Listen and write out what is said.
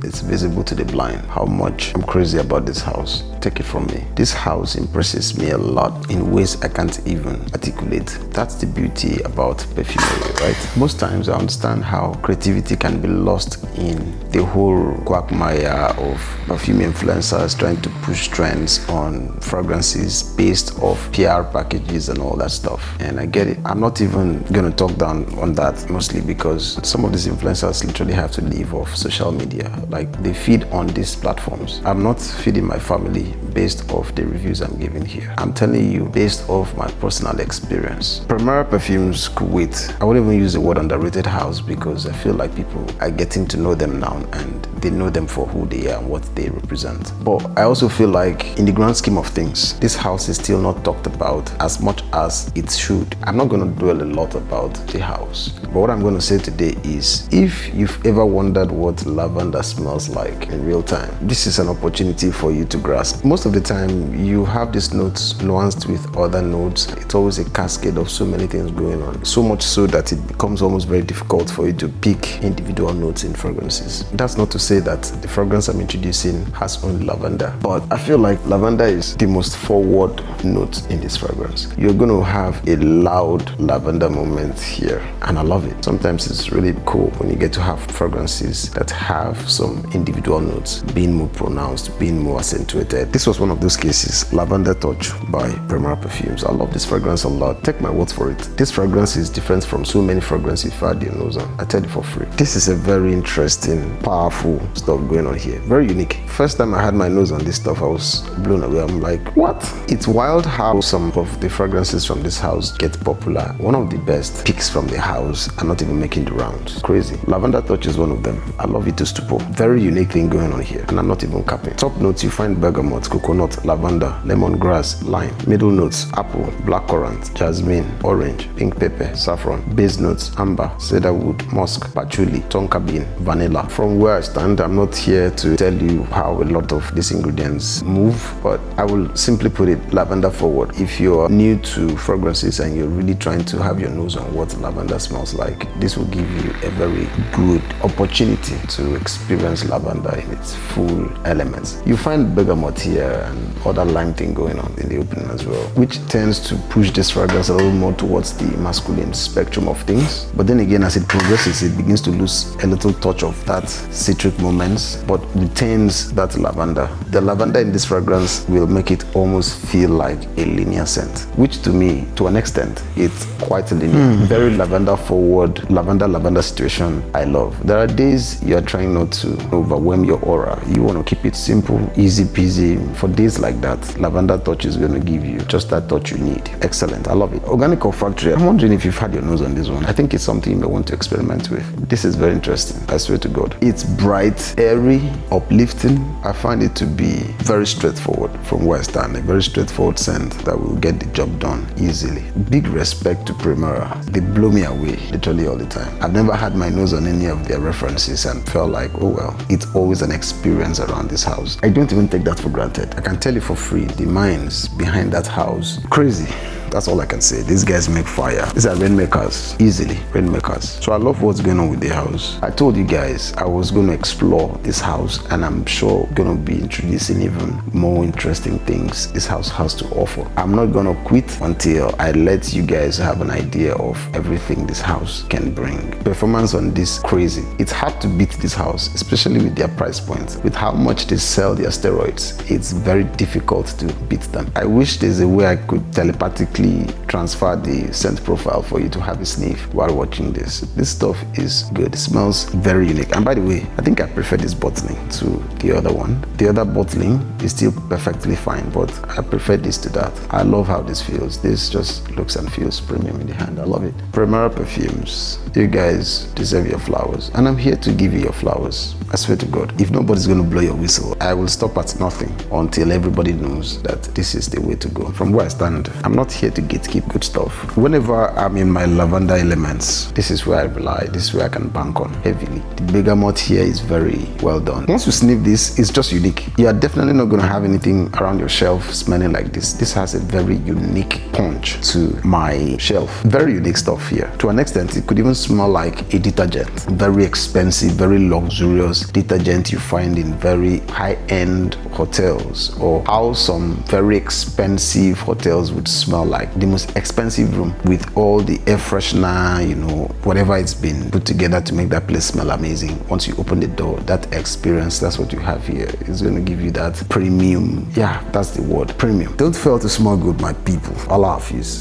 It's visible to the blind how much I'm crazy about this house. Take it from me. This house impresses me a lot in ways I can't even articulate. That's the beauty about perfumery, right? Most times I understand how creativity can be lost in the whole quagmire of perfume influencers trying to push trends on fragrances based off PR packages and all that stuff. And I get it. I'm not even gonna talk down on that, mostly because some of these influencers literally have to live off social media. Like, they feed on these platforms. I'm not feeding my family based off the reviews I'm giving here. I'm telling you based off my personal experience. Primera Perfumes could wait. I wouldn't even use the word underrated house because I feel like people are getting to know them now and they know them for who they are and what they represent. But I also feel like in the grand scheme of things, this house is still not talked about as much as it should. I'm not going to dwell a lot about the house. But what I'm going to say today is, if you've ever wondered what lavender smells like in real time, this is an opportunity for you to grasp. Most of the time, you have these notes nuanced with other notes. It's always a cascade of so many things going on. So much so that it becomes almost very difficult for you to pick individual notes in fragrances. That's not to say that the fragrance I'm introducing has only lavender, but I feel like lavender is the most forward note in this fragrance. You're going to have a loud lavender moment here, and I love it. Sometimes it's really cool when you get to have fragrances that have some individual notes being more pronounced, being more accentuated. This was one of those cases. Lavender Touch by Primera Perfumes. I love this fragrance a lot. Take my word for it. This fragrance is different from so many fragrances you've had your nose on. I tell you for free. This is a very interesting, powerful stuff going on here. Very unique. First time I had my nose on this stuff, I was blown away. I'm like, what? It's wild how some of the fragrances from this house get popular. One of the best picks from the house are not even making the rounds. Crazy. Lavender Touch is one of them. I love it to stupor. Very unique thing going on here, and I'm not even capping. Top notes, you find bergamot, coconut, lavender, lemongrass, lime. Middle notes, apple, blackcurrant, jasmine, orange, pink pepper, saffron. Base notes, amber, cedarwood, musk, patchouli, tonka bean, vanilla. From where I stand, I'm not here to tell you how a lot of these ingredients move, but I will simply put it lavender forward. If you're new to fragrances and you're really trying to have your nose on what lavender smells like, this will give you a very good opportunity to experience lavender in its full elements. You find bergamot here and other lime thing going on in the opening as well, which tends to push this fragrance a little more towards the masculine spectrum of things. But then again, as it progresses, it begins to lose a little touch of that citric moments, but retains that lavender. The lavender in this fragrance will make it almost feel like a linear scent, which to me, to an extent, it's quite linear. Very lavender forward, lavender situation I love. There are days you're trying not to overwhelm your aura. You want to keep it simple, easy peasy. For days like that, Lavender Touch is going to give you just that touch you need. Excellent. I love it. Organic or factory, I'm wondering if you've had your nose on this one. I think it's something you may want to experiment with. This is very interesting. I swear to God. It's bright, airy, uplifting. I find it to be very straightforward from where I stand. A very straightforward scent that will get the job done easily. Big respect to Primera. They blow me away literally all the time. I've never had my nose on any of their references and felt like, oh well, it's always an experience around this house. I don't even take that for granted. I can tell you for free, the minds behind that house, crazy. That's all I can say. These guys make fire. These are rainmakers, easily rainmakers. So I love what's going on with the house. I told you guys I was going to explore this house, and I'm sure going to be introducing even more interesting things this house has to offer. I'm not going to quit until I let you guys have an idea of everything this house can bring. Performance on this, crazy. It's hard to beat this house, especially with their price point. With how much they sell their steroids, it's very difficult to beat them. I wish there's a way I could telepathically transfer the scent profile for you to have a sniff while watching this. This stuff is good. It smells very unique. And by the way, I think I prefer this bottling to the other one. The other bottling is still perfectly fine, but I prefer this to that. I love how this feels. This just looks and feels premium in the hand. I love it. Primera Perfumes. You guys deserve your flowers, and I'm here to give you your flowers. I swear to God, if nobody's going to blow your whistle, I will stop at nothing until everybody knows that this is the way to go. From where I stand, I'm not here here to gatekeep good stuff. Whenever I'm in my lavender elements, this is where I rely. This is where I can bank on heavily. The bergamot here is very well done. Once you sniff this, it's just unique. You are definitely not going to have anything around your shelf smelling like this. This has a very unique punch to my shelf. Very unique stuff here. To an extent, it could even smell like a detergent. Very expensive, very luxurious detergent you find in very high-end hotels, or how some very expensive hotels would smell like. The most expensive room with all the air freshener, you know, whatever it's been put together to make that place smell amazing. Once you open the door, that experience, that's what you have here. It's going to give you that premium. Yeah, that's the word, premium. Don't fail to smell good, my people. Allah Hafiz.